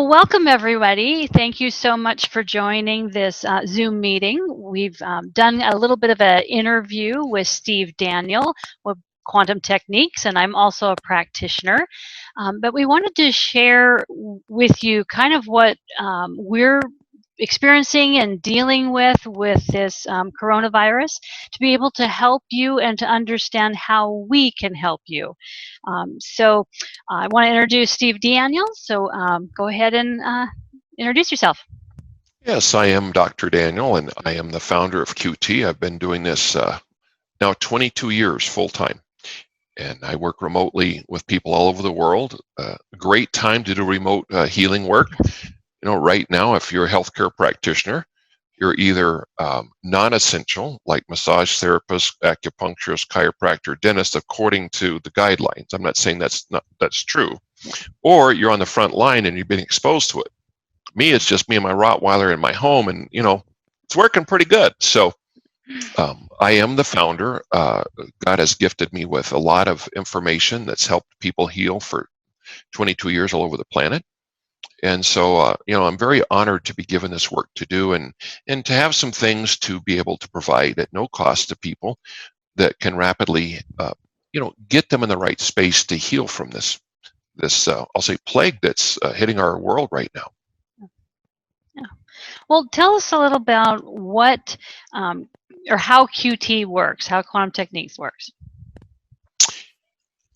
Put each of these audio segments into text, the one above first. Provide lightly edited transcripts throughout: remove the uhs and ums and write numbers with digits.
Well, welcome everybody. Thank you so much for joining this Zoom meeting. We've done a little bit of an interview with Steve Daniel with Quantum Techniques, and I'm also a practitioner. But we wanted to share with you kind of what we're experiencing and dealing with this coronavirus, to be able to help you and to understand how we can help you. So I want to introduce Steve Daniel. So go ahead and introduce yourself. Yes, I am Dr. Daniel, and I am the founder of QT. I've been doing this now 22 years full-time, and I work remotely with people all over the world. Great time to do remote healing work. You know, right now, if you're a healthcare practitioner, you're either non-essential, like massage therapist, acupuncturist, chiropractor, dentist, according to the guidelines. I'm not saying that's true. Yeah. Or you're on the front line and you've been exposed to it. Me, it's just me and my Rottweiler in my home, and you know, it's working pretty good. So I am the founder. God has gifted me with a lot of information that's helped people heal for 22 years all over the planet. And so, you know, I'm very honored to be given this work to do, and to have some things to be able to provide at no cost to people that can rapidly, you know, get them in the right space to heal from this I'll say plague that's hitting our world right now. Yeah. Well, tell us a little about what or how QT works, how Quantum Techniques works.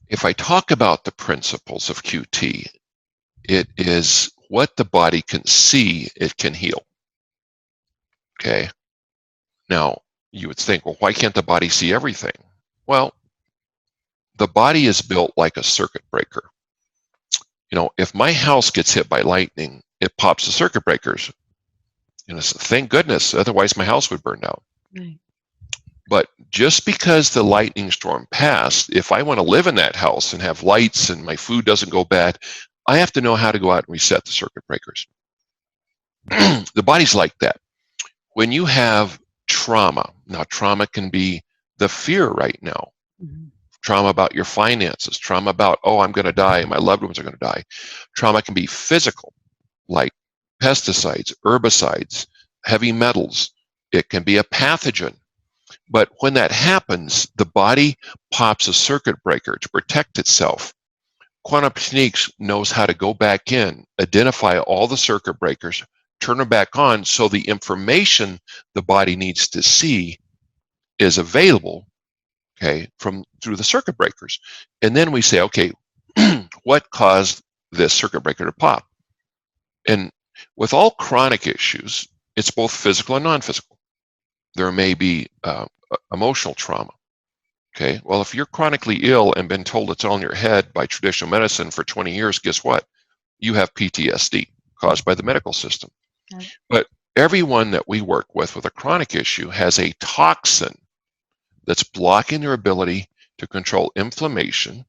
If I talk about the principles of QT, it is what the body can see, it can heal. Okay. Now, you would think, well, why can't the body see everything? Well, the body is built like a circuit breaker. You know, if my house gets hit by lightning, it pops the circuit breakers. You know, so thank goodness, otherwise my house would burn down. Right. But just because the lightning storm passed, if I want to live in that house and have lights and my food doesn't go bad, I have to know how to go out and reset the circuit breakers. The body's like that. When you have trauma, now trauma can be the fear right now. Mm-hmm. Trauma about your finances, trauma about, oh, I'm going to die, my loved ones are going to die. Trauma can be physical, like pesticides, herbicides, heavy metals. It can be a pathogen. But when that happens, the body pops a circuit breaker to protect itself. Quantum Techniques knows how to go back in, identify all the circuit breakers, turn them back on so the information the body needs to see is available, okay, through the circuit breakers. And then we say, okay, what caused this circuit breaker to pop? And with all chronic issues, it's both physical and non-physical. There may be emotional trauma. Okay, well, if you're chronically ill and been told it's all in your head by traditional medicine for 20 years, guess what? You have PTSD caused by the medical system. Okay. But everyone that we work with a chronic issue has a toxin that's blocking their ability to control inflammation,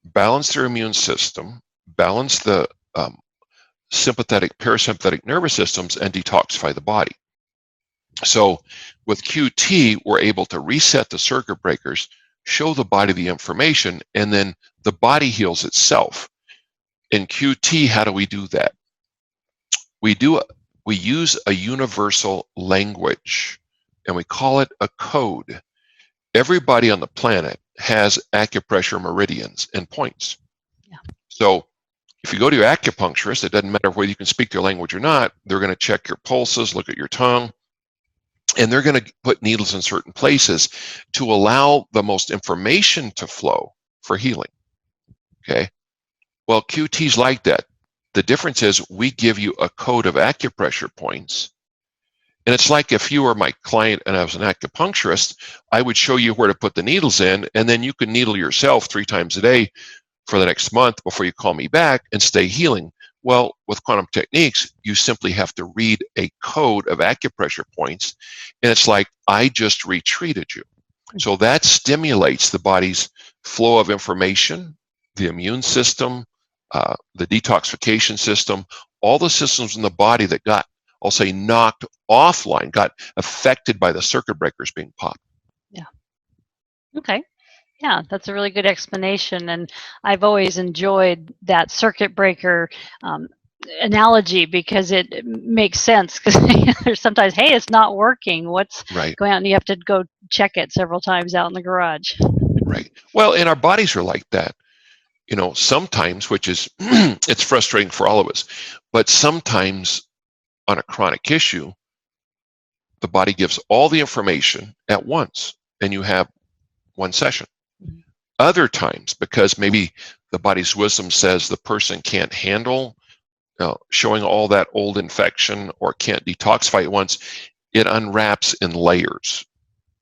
balance their immune system, balance the sympathetic, parasympathetic nervous systems, and detoxify the body. So with QT, we're able to reset the circuit breakers, show the body the information, and then the body heals itself. In QT, how do we do that? We use a universal language, and we call it a code. Everybody on the planet has acupressure meridians and points. Yeah. So if you go to your acupuncturist, it doesn't matter whether you can speak their language or not, they're going to check your pulses, look at your tongue, and they're going to put needles in certain places to allow the most information to flow for healing. Okay. Well, QT's like that. The difference is we give you a code of acupressure points. And it's like if you were my client and I was an acupuncturist, I would show you where to put the needles in, and then you can needle yourself 3 times a day for the next month before you call me back and stay healing. Well, with Quantum Techniques, you simply have to read a code of acupressure points, and it's like, I just retreated you. So that stimulates the body's flow of information, the immune system, the detoxification system, all the systems in the body that got, I'll say, knocked offline, got affected by the circuit breakers being popped. Yeah. Okay. Yeah, that's a really good explanation, and I've always enjoyed that circuit breaker analogy because it makes sense. Because there's sometimes, hey, it's not working. What's Right. going on? And you have to go check it several times out in the garage. Right. Well, and our bodies are like that. Sometimes, which is it's frustrating for all of us, but sometimes on a chronic issue, the body gives all the information at once, and you have one session. Other times, because maybe the body's wisdom says the person can't handle showing all that old infection or can't detoxify at once, it unwraps in layers.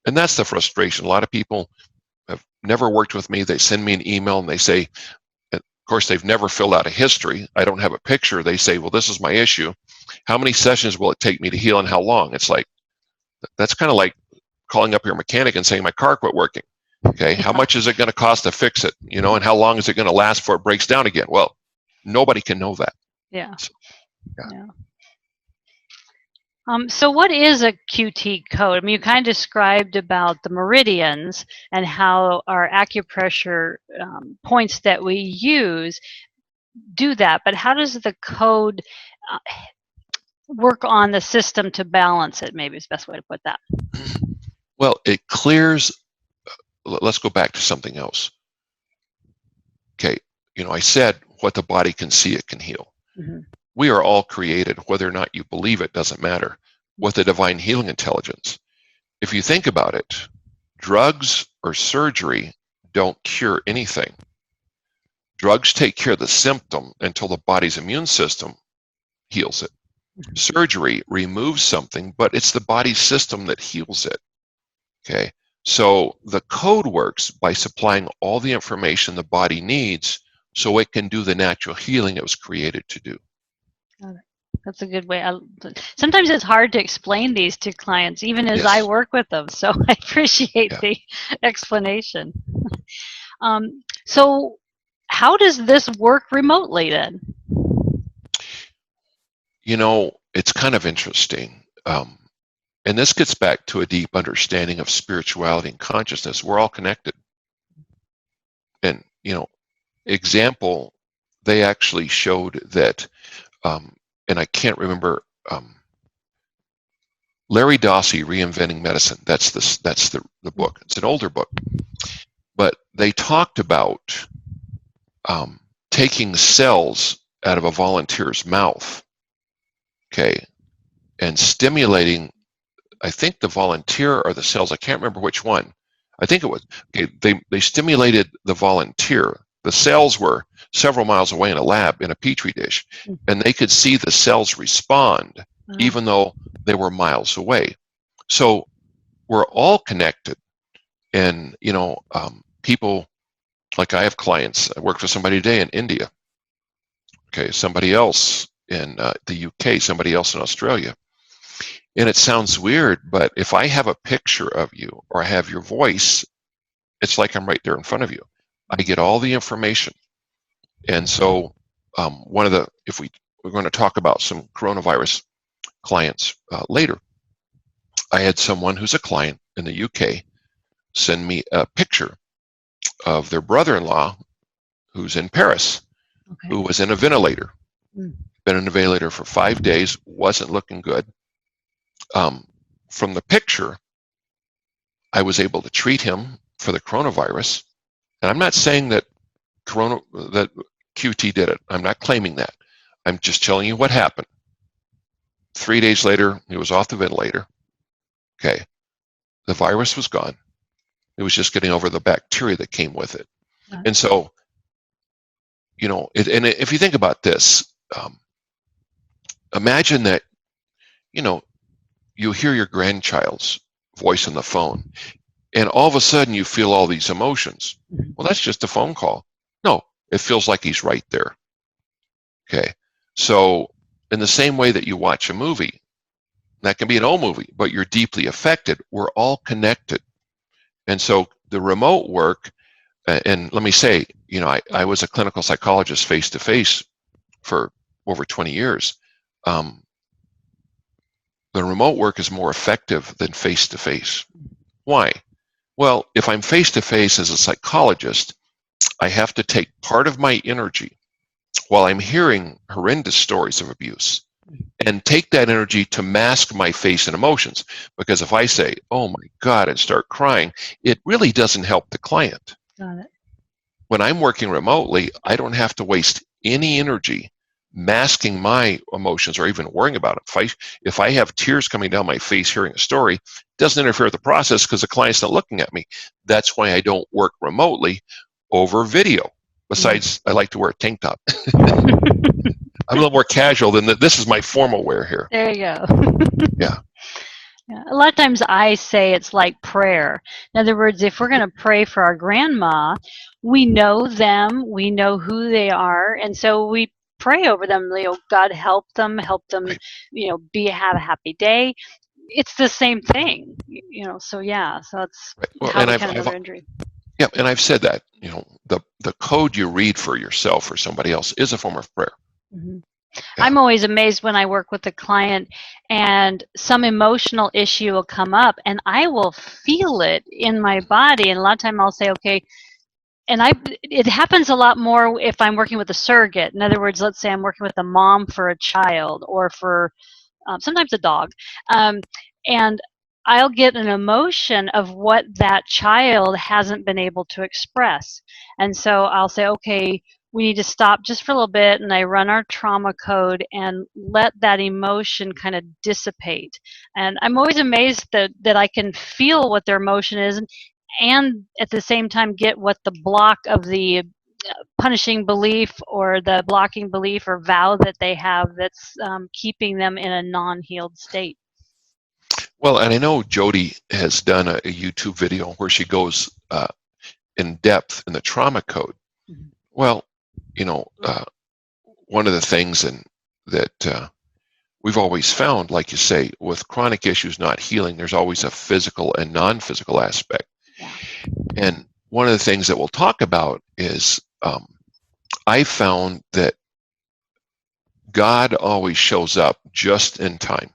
And that's the frustration. A lot of people have never worked with me. They send me an email and they say, of course, they've never filled out a history. I don't have a picture. They say, well, this is my issue. How many sessions will it take me to heal and how long? It's like, that's kind of like calling up your mechanic and saying, my car quit working. Okay, how much is it going to cost to fix it? And how long is it going to last before it breaks down again? Well, nobody can know that. Yeah. So, yeah. So what is a QT code? I mean, you kind of described about the meridians and how our acupressure points that we use do that, but how does the code work on the system to balance it? Maybe is the best way to put that. Well, it clears. Let's go back to something else. Okay, I said what the body can see, it can heal. Mm-hmm. We are all created, whether or not you believe it doesn't matter, with a divine healing intelligence. If you think about it, drugs or surgery don't cure anything. Drugs take care of the symptom until the body's immune system heals it. Mm-hmm. Surgery removes something, but it's the body's system that heals it. Okay, so the code works by supplying all the information the body needs so it can do the natural healing it was created to do. That's a good way. Sometimes it's hard to explain these to clients, even as I work with them. So I appreciate the explanation. So how does this work remotely then? It's kind of interesting. And this gets back to a deep understanding of spirituality and consciousness. We're all connected. And, example, they actually showed that, and I can't remember, Larry Dossey, Reinventing Medicine. That's the book. It's an older book. But they talked about taking cells out of a volunteer's mouth, okay, and stimulating, I think the volunteer or the cells, I can't remember which one. I think it was, okay, they stimulated the volunteer. The cells were several miles away in a lab in a petri dish, and they could see the cells respond even though they were miles away. So we're all connected. And, people, like I have clients, I work for somebody today in India, okay, somebody else in the UK, somebody else in Australia. And it sounds weird, but if I have a picture of you or I have your voice, it's like I'm right there in front of you. I get all the information. And so if we're going to talk about some coronavirus clients later, I had someone who's a client in the UK send me a picture of their brother-in-law who's in Paris, who was in a ventilator. Been in a ventilator for 5 days, wasn't looking good. From the picture, I was able to treat him for the coronavirus. And I'm not saying that QT did it. I'm not claiming that. I'm just telling you what happened. 3 days later, he was off the ventilator. Okay. The virus was gone. It was just getting over the bacteria that came with it. Right. And so, if you think about this, imagine that, you hear your grandchild's voice on the phone, and all of a sudden you feel all these emotions. Well, that's just a phone call. No, it feels like he's right there. Okay. So in the same way that you watch a movie, that can be an old movie, but you're deeply affected. We're all connected. And so the remote work, and let me say, I was a clinical psychologist face-to-face for over 20 years. The remote work is more effective than face-to-face. Why? Well, if I'm face-to-face as a psychologist, I have to take part of my energy while I'm hearing horrendous stories of abuse, and take that energy to mask my face and emotions. Because if I say, oh my God, and start crying, it really doesn't help the client. Got it. When I'm working remotely, I don't have to waste any energy masking my emotions or even worrying about it. If I have tears coming down my face hearing a story, it doesn't interfere with the process because the client's not looking at me. That's why I don't work remotely over video. Besides, I like to wear a tank top. I'm a little more casual than this is my formal wear here. There you go. Yeah. Yeah. A lot of times I say it's like prayer. In other words, if we're going to pray for our grandma, we know them, we know who they are, and so we pray over them. God help them, Right. have a happy day. It's the same thing, So yeah, so that's Right. Well, how and we kind of know their injury. yeah, and I've said that, the code you read for yourself or somebody else is a form of prayer. Mm-hmm. Yeah. I'm always amazed when I work with a client and some emotional issue will come up and I will feel it in my body. And a lot of time I'll say, okay, and it happens a lot more if I'm working with a surrogate. In other words, let's say I'm working with a mom for a child or for sometimes a dog. And I'll get an emotion of what that child hasn't been able to express. And so I'll say, okay, we need to stop just for a little bit, and I run our trauma code and let that emotion kind of dissipate. And I'm always amazed that I can feel what their emotion is and at the same time get what the block of the punishing belief or the blocking belief or vow that they have that's keeping them in a non-healed state. Well, and I know Jody has done a YouTube video where she goes in depth in the trauma code. Mm-hmm. Well, one of the things that we've always found, like you say, with chronic issues not healing, there's always a physical and non-physical aspect. Yeah. And one of the things that we'll talk about is I found that God always shows up just in time.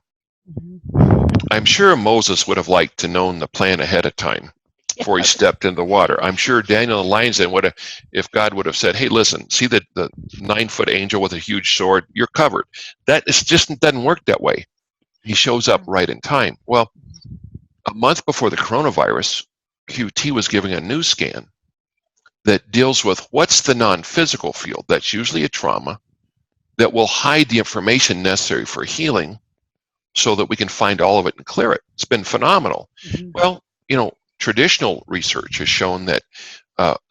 Mm-hmm. I'm sure Moses would have liked to known the plan ahead of time before he stepped into the water. I'm sure Daniel and Lion's Den would have, if God would have said, hey, listen, see the 9-foot angel with a huge sword? You're covered. That just doesn't work that way. He shows up right in time. Well, a month before the coronavirus, QT was giving a news scan that deals with what's the non-physical field. That's usually a trauma that will hide the information necessary for healing so that we can find all of it and clear it. It's been phenomenal. Mm-hmm. Well, traditional research has shown that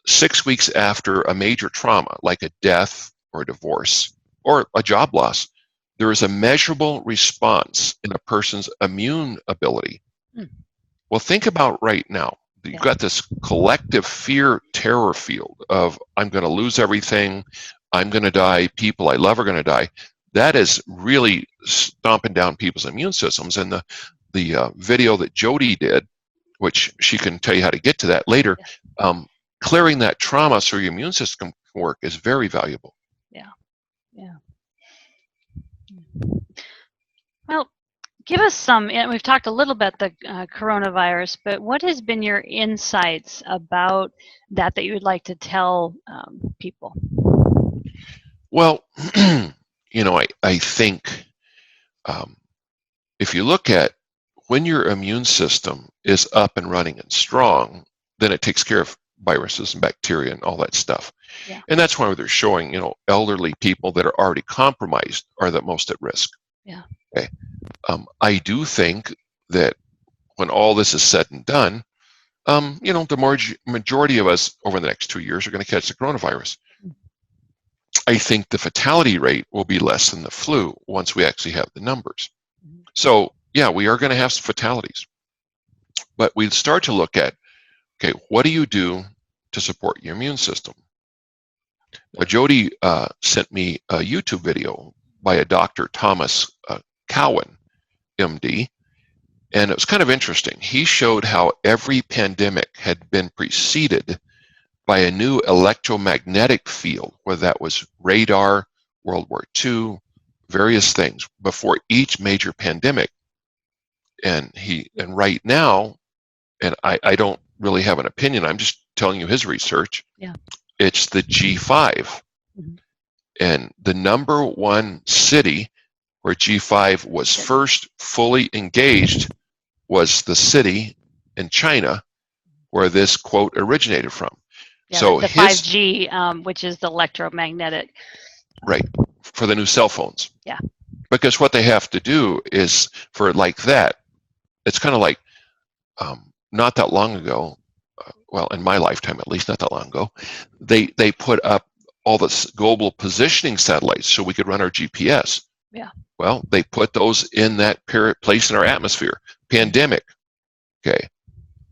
6 weeks after a major trauma, like a death or a divorce or a job loss, there is a measurable response in a person's immune ability. Mm. Well, think about right now. You've got this collective fear terror field of I'm going to lose everything, I'm going to die, people I love are going to die. That is really stomping down people's immune systems. And the video that Jody did, which she can tell you how to get to that later, clearing that trauma so your immune system can work is very valuable. Yeah. Well, give us some, and we've talked a little about the coronavirus, but what has been your insights about that you would like to tell people? Well, I think if you look at when your immune system is up and running and strong, then it takes care of viruses and bacteria and all that stuff. Yeah. And that's why they're showing, elderly people that are already compromised are the most at risk. Yeah. Okay. I do think that when all this is said and done, the majority of us over the next 2 years are going to catch the coronavirus. I think the fatality rate will be less than the flu once we actually have the numbers. So, yeah, we are going to have some fatalities. But we start to look at, okay, what do you do to support your immune system? Now, Jody sent me a YouTube video by a Dr. Thomas Cowan, MD, and it was kind of interesting. He showed how every pandemic had been preceded by a new electromagnetic field, whether that was radar, World War II, various things, before each major pandemic. And right now, and I don't really have an opinion, I'm just telling you his research, it's the G5. Mm-hmm. And the number one city where G5 was first fully engaged was the city in China where this quote originated from. Yeah, so the 5G, which is the electromagnetic. Right, for the new cell phones. Yeah. Because what they have to do is, for like that, it's kind of like not that long ago, well, in my lifetime at least, not that long ago, they put up all the global positioning satellites so we could run our GPS. Yeah. Well, they put those in that place in our atmosphere. Pandemic. Okay.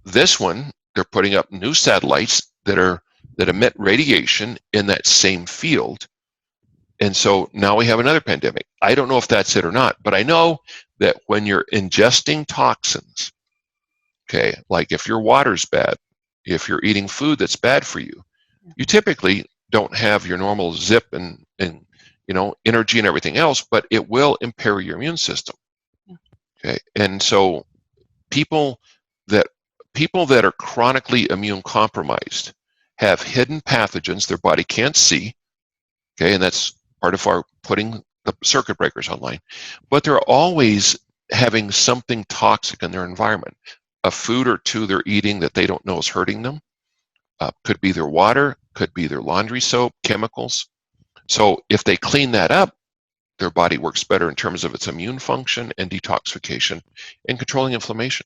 This one, they're putting up new satellites that emit radiation in that same field. And so now we have another pandemic. I don't know if that's it or not, but I know that when you're ingesting toxins, okay, like if your water's bad, if you're eating food that's bad for you, you typically don't have your normal zip and energy and everything else, but it will impair your immune system. Okay, and so people that are chronically immune compromised have hidden pathogens their body can't see. Okay, and that's part of our putting the circuit breakers online. But they're always having something toxic in their environment. A food or two they're eating that they don't know is hurting them. Could be their water, could be their laundry soap, chemicals. So if they clean that up, their body works better in terms of its immune function and detoxification and controlling inflammation.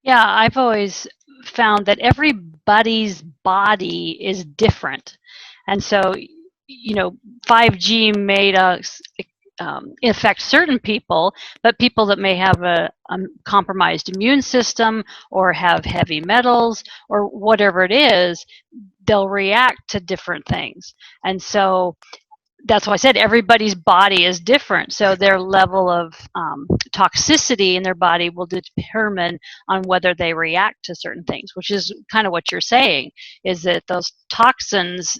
Yeah, I've always found that everybody's body is different. And so, 5G made us affect certain people, but people that may have a compromised immune system or have heavy metals or whatever it is, they'll react to different things. And so that's why I said everybody's body is different. So their level of toxicity in their body will determine on whether they react to certain things, which is kind of what you're saying, is that those toxins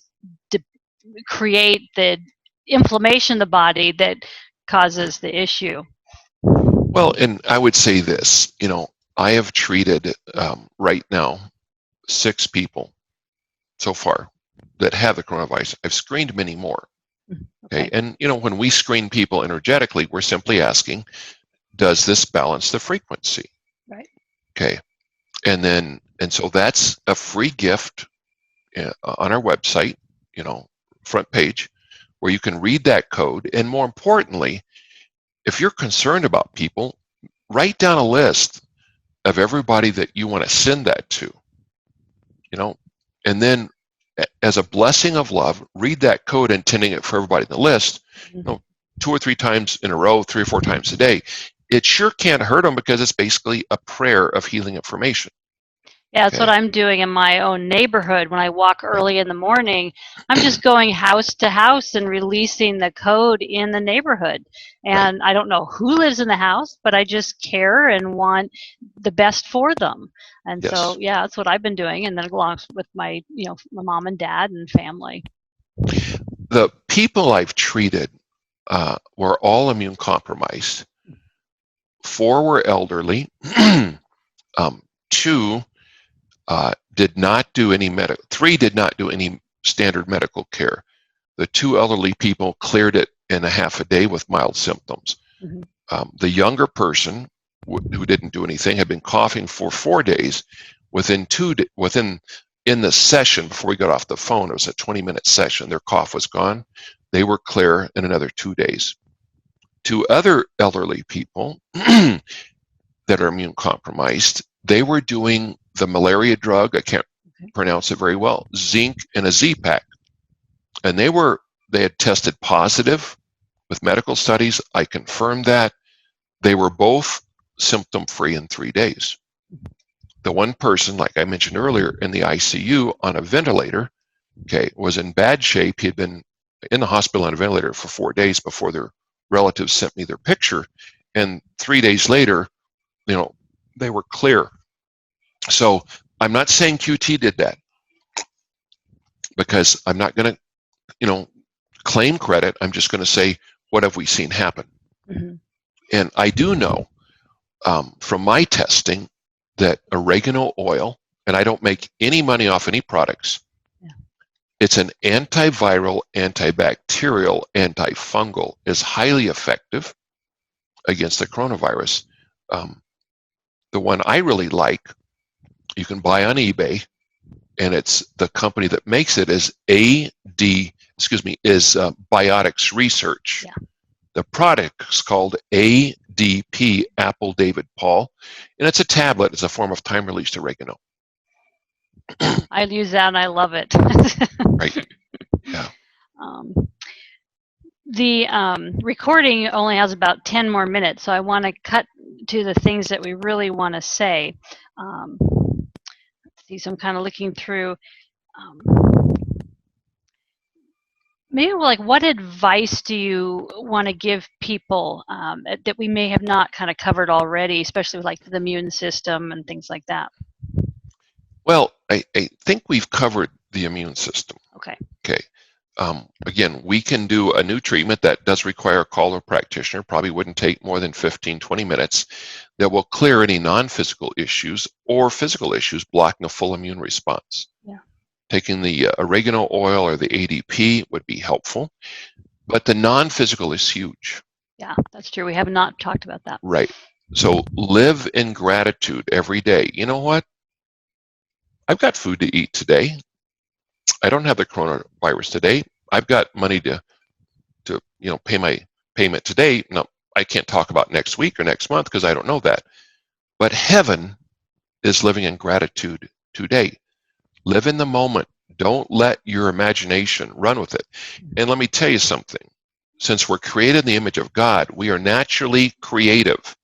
create the inflammation in the body that causes the issue. Well, and I would say this, I have treated right now 6 people so far that have the coronavirus. I've screened many more. Okay. And when we screen people energetically, we're simply asking, does this balance the frequency? Right. Okay. And so that's a free gift on our website, front page, where you can read that code. And more importantly, if you're concerned about people, write down a list of everybody that you want to send that to, and then as a blessing of love, read that code, intending it for everybody in the list, 2 or 3 times in a row, 3 or 4 times a day. It sure can't hurt them because it's basically a prayer of healing information. Yeah, that's what I'm doing in my own neighborhood. When I walk early in the morning, I'm just going house to house and releasing the code in the neighborhood. And I don't know who lives in the house, but I just care and want the best for them. And so, yeah, that's what I've been doing. And then along with my, my mom and dad and family. The people I've treated were all immune compromised. 4 were elderly. 2 did not do any 3 did not do any standard medical care. The 2 elderly people cleared it in a half a day with mild symptoms. The younger person who didn't do anything had been coughing for 4 days. In the session before we got off the phone, it was a 20-minute session. Their cough was gone. They were clear in another 2 days. 2 other elderly people that are immune compromised, they were doing the malaria drug, I can't pronounce it very well, zinc and a Z-Pack. And they had tested positive with medical studies. I confirmed that. They were both symptom-free in 3 days. The one person, like I mentioned earlier, in the ICU on a ventilator, was in bad shape. He had been in the hospital on a ventilator for 4 days before their relatives sent me their picture. And 3 days later, they were clear. So I'm not saying QT did that, because I'm not going to, claim credit. I'm just going to say, what have we seen happen? And I do know from my testing that oregano oil, and I don't make any money off any products, It's an antiviral, antibacterial, antifungal. Is highly effective against the coronavirus. The one I really like, you can buy on eBay, and it's the company that makes it is Biotics Research. Yeah. The product's called ADP, Apple David Paul, and it's a tablet. It's a form of time-released oregano. I use that and I love it. Right. Yeah. The recording only has about 10 more minutes, so I want to cut to the things that we really want to say. Let's see, so I'm kind of looking through. Maybe like, what advice do you want to give people that we may have not kind of covered already, especially with like the immune system and things like that? Well, I think we've covered the immune system. Okay. Okay. Again, we can do a new treatment that does require a call to a practitioner, probably wouldn't take more than 15, 20 minutes, that will clear any non-physical issues or physical issues blocking a full immune response. Yeah. Taking the oregano oil or the ADP would be helpful, but the non-physical is huge. Yeah, that's true. We have not talked about that. Right. So live in gratitude every day. You know what? I've got food to eat today. I don't have the coronavirus today. I've got money to pay my payment today. No, I can't talk about next week or next month because I don't know that. But heaven is living in gratitude today. Live in the moment. Don't let your imagination run with it. And let me tell you something. Since we're created in the image of God, we are naturally creative.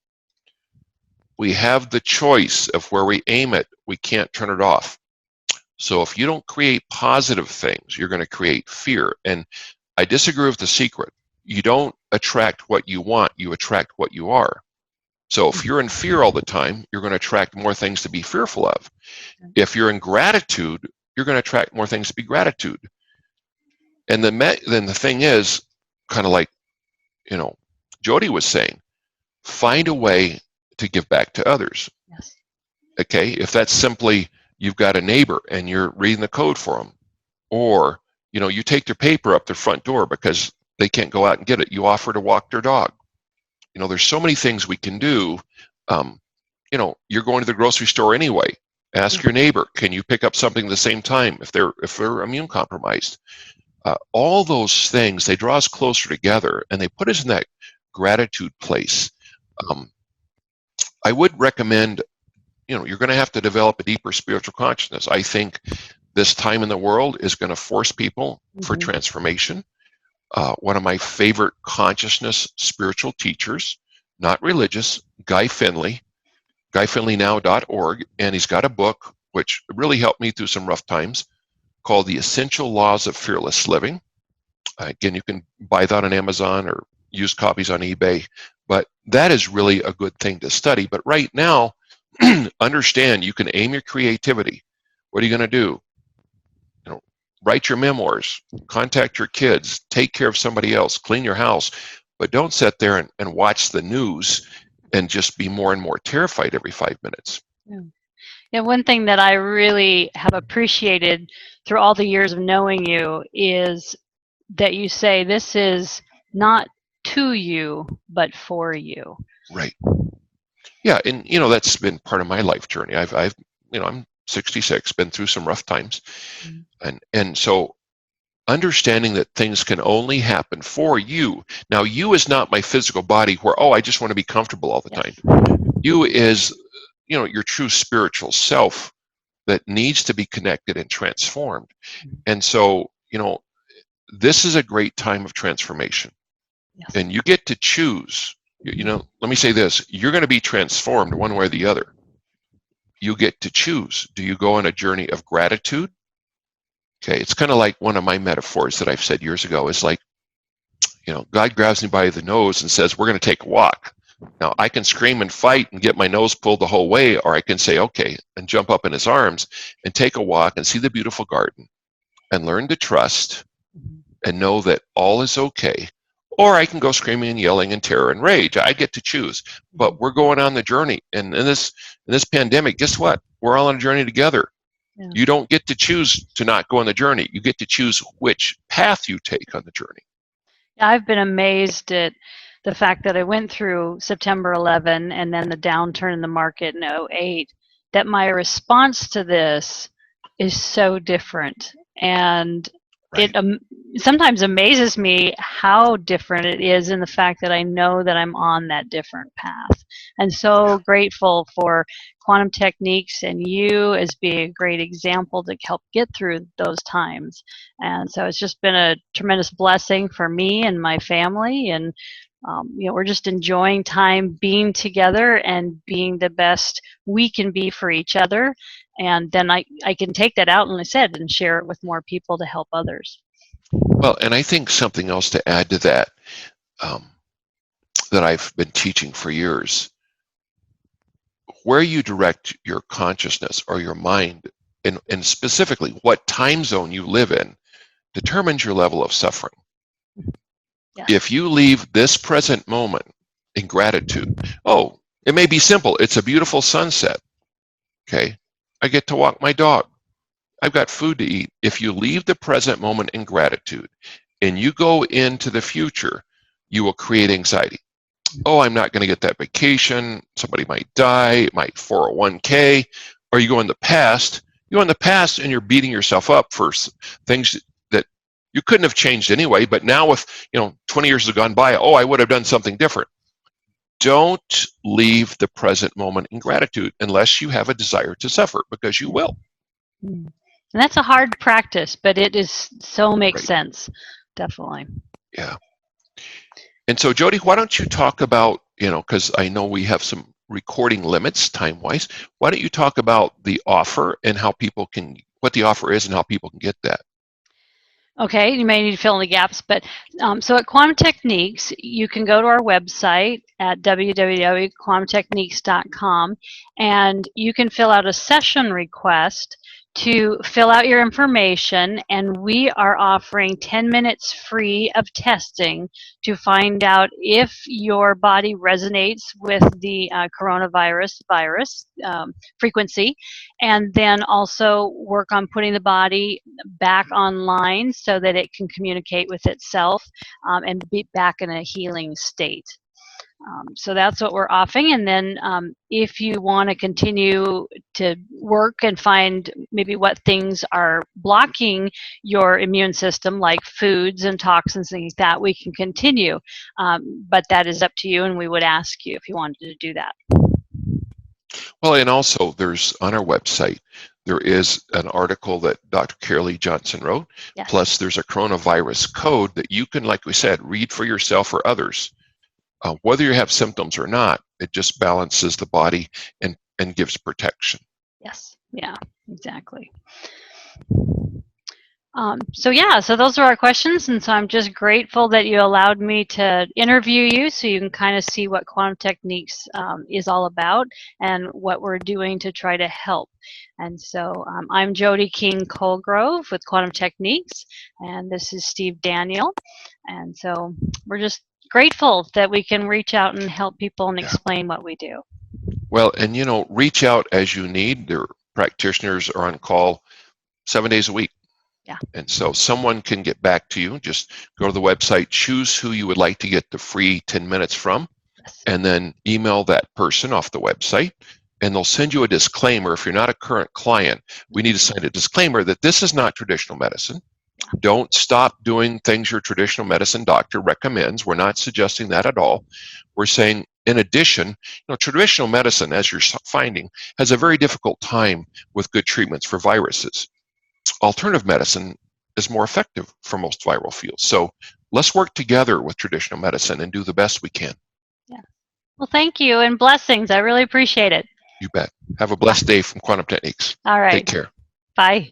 We have the choice of where we aim it. We can't turn it off. So if you don't create positive things, you're going to create fear. And I disagree with the secret. You don't attract what you want, you attract what you are. So if you're in fear all the time, you're going to attract more things to be fearful of. If you're in gratitude, you're going to attract more things to be gratitude. And then the thing is, kind of like, Jody was saying, find a way to give back to others. Yes. Okay, if that's simply you've got a neighbor and you're reading the code for them, or you take their paper up their front door because they can't go out and get it. You offer to walk their dog. There's so many things we can do. You're going to the grocery store anyway. Ask your neighbor, can you pick up something at the same time if they're immune compromised? All those things, they draw us closer together and they put us in that gratitude place. I would recommend, you're going to have to develop a deeper spiritual consciousness. I think this time in the world is going to force people for transformation. One of my favorite consciousness spiritual teachers, not religious, Guy Finley, guyfinleynow.org, and he's got a book which really helped me through some rough times called The Essential Laws of Fearless Living. Again, you can buy that on Amazon or use copies on eBay, but that is really a good thing to study. But right now, understand you can aim your creativity. What are you going to do? Write your memoirs, contact your kids, take care of somebody else, clean your house, but don't sit there and watch the news and just be more and more terrified every 5 minutes. Yeah, one thing that I really have appreciated through all the years of knowing you is that you say this is not to you, but for you. Right. Yeah, and that's been part of my life journey. I'm 66, been through some rough times, and so understanding that things can only happen for you. Now, you is not my physical body where I just want to be comfortable all the time. You is your true spiritual self that needs to be connected and transformed. And so this is a great time of transformation. Yes. And you get to choose. Let me say this: you're going to be transformed one way or the other. You get to choose. Do you go on a journey of gratitude? Okay, it's kind of like one of my metaphors that I've said years ago is like, God grabs me by the nose and says, we're going to take a walk. Now, I can scream and fight and get my nose pulled the whole way, or I can say, okay, and jump up in his arms and take a walk and see the beautiful garden and learn to trust and know that all is okay. Or I can go screaming and yelling in terror and rage. I get to choose. But we're going on the journey. And in this pandemic, guess what? We're all on a journey together. Yeah. You don't get to choose to not go on the journey. You get to choose which path you take on the journey. I've been amazed at the fact that I went through September 11 and then the downturn in the market in '08, that my response to this is so different. And Right. it sometimes amazes me how different it is in the fact that I know that I'm on that different path. And so grateful for quantum techniques and you as being a great example to help get through those times. And so it's just been a tremendous blessing for me and my family. And we're just enjoying time being together and being the best we can be for each other. And then I can take that out, and I said, and share it with more people to help others. Well, and I think something else to add to that, that I've been teaching for years, where you direct your consciousness or your mind, and specifically what time zone you live in, determines your level of suffering. Yeah. If you leave this present moment in gratitude, oh, it may be simple. It's a beautiful sunset. Okay. I get to walk my dog. I've got food to eat. If you leave the present moment in gratitude and you go into the future, you will create anxiety. Oh, I'm not going to get that vacation. Somebody might die. It might 401k. Or you go in the past. You go in the past and you're beating yourself up for things that you couldn't have changed anyway. But now, with 20 years have gone by, oh, I would have done something different. Don't leave the present moment in gratitude unless you have a desire to suffer, because you will. And that's a hard practice, but it is so makes Right. sense. Definitely. Yeah. And so, Jody, why don't you talk about, because I know we have some recording limits time-wise, why don't you talk about the offer and what the offer is and how people can get that? Okay, you may need to fill in the gaps, but so at Quantum Techniques, you can go to our website at www.quantumtechniques.com, and you can fill out a session request to fill out your information, and we are offering 10 minutes free of testing to find out if your body resonates with the coronavirus virus frequency, and then also work on putting the body back online so that it can communicate with itself and be back in a healing state. So that's what we're offering. And then if you want to continue to work and find maybe what things are blocking your immune system, like foods and toxins, things like that, we can continue. But that is up to you, and we would ask you if you wanted to do that. Well, and also there's on our website, there is an article that Dr. Carolee Johnson wrote. Yes. Plus there's a coronavirus code that you can, like we said, read for yourself or others. Whether you have symptoms or not, it just balances the body and gives protection. Yes. Yeah, exactly. So those are our questions, and so I'm just grateful that you allowed me to interview you so you can kind of see what Quantum Techniques is all about and what we're doing to try to help. And so I'm Jody King Colegrove with Quantum Techniques, and this is Steve Daniel. And so we're just grateful that we can reach out and help people and explain what we do. Well, and reach out as you need. Their practitioners are on call 7 days a week. Yeah. And so someone can get back to you. Just go to the website, choose who you would like to get the free 10 minutes from, and then email that person off the website, and they'll send you a disclaimer. If you're not a current client, we need to sign a disclaimer that this is not traditional medicine. Don't stop doing things your traditional medicine doctor recommends. We're not suggesting that at all. We're saying, in addition, traditional medicine, as you're finding, has a very difficult time with good treatments for viruses. Alternative medicine is more effective for most viral fields. So let's work together with traditional medicine and do the best we can. Yeah. Well, thank you, and blessings. I really appreciate it. You bet. Have a blessed day from Quantum Techniques. All right. Take care. Bye.